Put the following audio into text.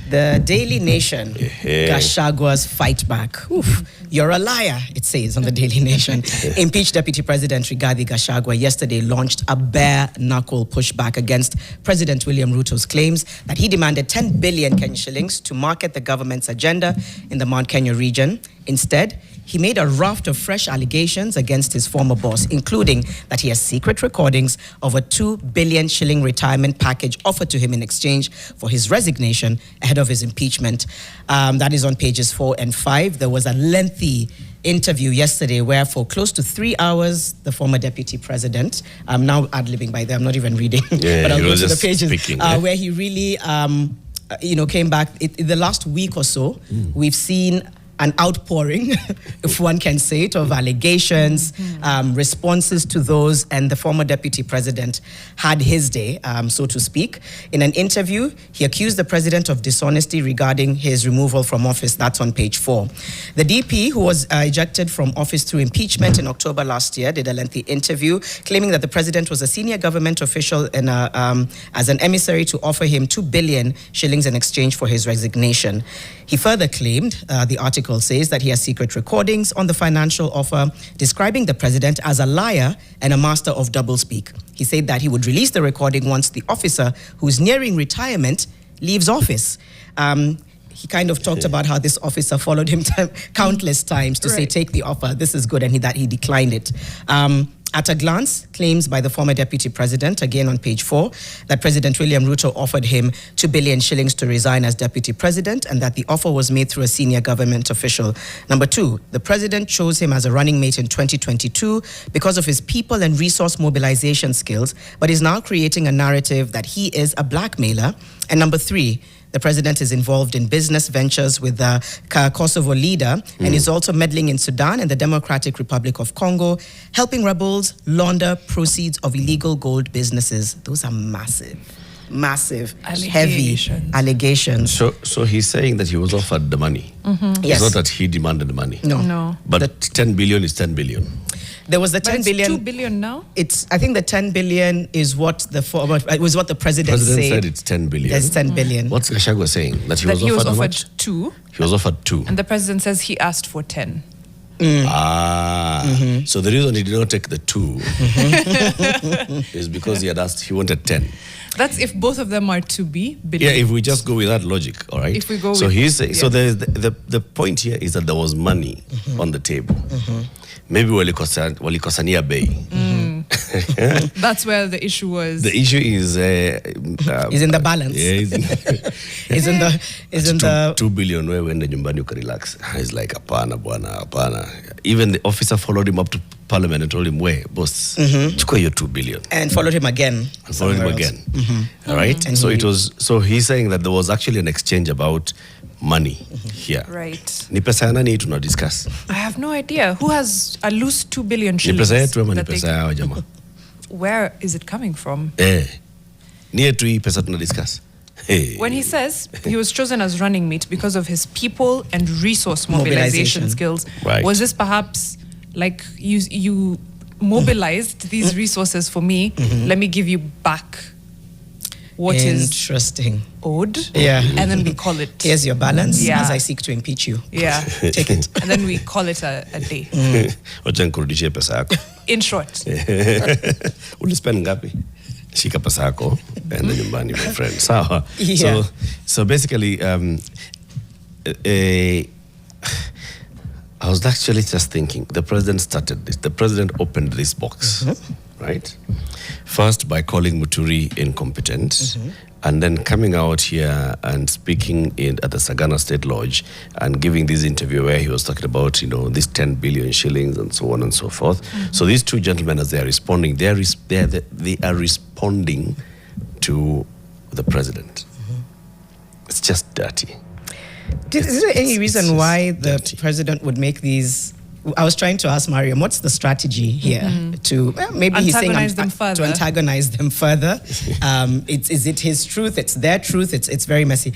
The Daily Nation, Gachagua'S Fightback. Oof, you're a liar, it says on the Daily Nation. Impeached Deputy President Rigathi Gachagua yesterday launched a bare-knuckle pushback against President William Ruto's claims that he demanded 10 billion Kenyan shillings to market the government's agenda in the Mount Kenya region. Instead, he made a raft of fresh allegations against his former boss, including that he has secret recordings of a 2 billion shilling retirement package offered to him in exchange for his resignation ahead of his impeachment. That is on pages 4 and 5. There was a lengthy interview yesterday where for close to 3 hours, the former deputy president, I'm now ad-libbing by there, I'm not even reading, but I'll go to the pages, where he really, came back. In the last week or so, we've seen an outpouring, if one can say it, of allegations, responses to those, and the former deputy president had his day, so to speak. In an interview, he accused the president of dishonesty regarding his removal from office. That's on page 4. The DP, who was ejected from office through impeachment in October last year, did a lengthy interview claiming that the president was a senior government official in as an emissary to offer him 2 billion shillings in exchange for his resignation. He further claimed, the article says, that he has secret recordings on the financial offer, describing the president as a liar and a master of doublespeak. He said that he would release the recording once the officer, who's nearing retirement, leaves office. He kind of talked about how this officer followed him countless times to say, take the offer, this is good, and that he declined it. At a glance, claims by the former deputy president, again on page 4, that President William Ruto offered him 2 billion shillings to resign as deputy president, and that the offer was made through a senior government official. Number 2, the president chose him as a running mate in 2022 because of his people and resource mobilization skills, but is now creating a narrative that he is a blackmailer. And number 3, the president is involved in business ventures with the Kosovo leader and is also meddling in Sudan and the Democratic Republic of Congo, helping rebels launder proceeds of illegal gold businesses. Those are massive, heavy allegations. So he's saying that he was offered the money. Yes. It's not that he demanded the money. No. But 10 billion is 10 billion. There was the 10 billion. 2 billion now? I think the 10 billion is what the president said it's 10 billion. Yes, 10 billion. What's Gachagua saying? That he was offered 2? He was offered 2. And the president says he asked for 10. So the reason he did not take the 2 is because he wanted 10. That's if both of them are to be believed. Yeah, if we just go with that logic, all right? If we go so with, he's so the point here is that there was money on the table. Maybe walikosania bei. That's where the issue was. The issue is in the balance. Yeah, is in the 2 billion where when the nyumbani ukarelax. He's like apana bwana apana. Even the officer followed him up to Parliament and told him, where, boss, chukua your 2 billion. And followed him again. All right? And so he's saying that there was actually an exchange about money here. Right. Ni pesa ya nani tuna discuss? I have no idea. Who has a loose 2 billion shillings? Ni pesa yetu ama ni pesa yao jamaa? Where is it coming from? Ni yetu hii pesa tuna discuss. When he says he was chosen as running mate because of his people and resource mobilization skills, was this perhaps like you mobilized these resources for me, let me give you back what is owed, and then we call it, here's your balance as I seek to impeach you. Take it. And then we call it a day. In short. Ulispend ngapi? Shika pesa yako enda nyumbani, my friend. So basically I was actually just thinking, the president started this. The president opened this box, right? First by calling Muturi incompetent, and then coming out here and speaking at the Sagana State Lodge and giving this interview where he was talking about, this 10 billion shillings and so on and so forth. So these two gentlemen, as they are responding, they are responding to the president. It's just dirty. Is there any reason why the president would make these? I was trying to ask Mariam, what's the strategy here to maybe he's saying to antagonize them further? Is it his truth? It's their truth. It's very messy.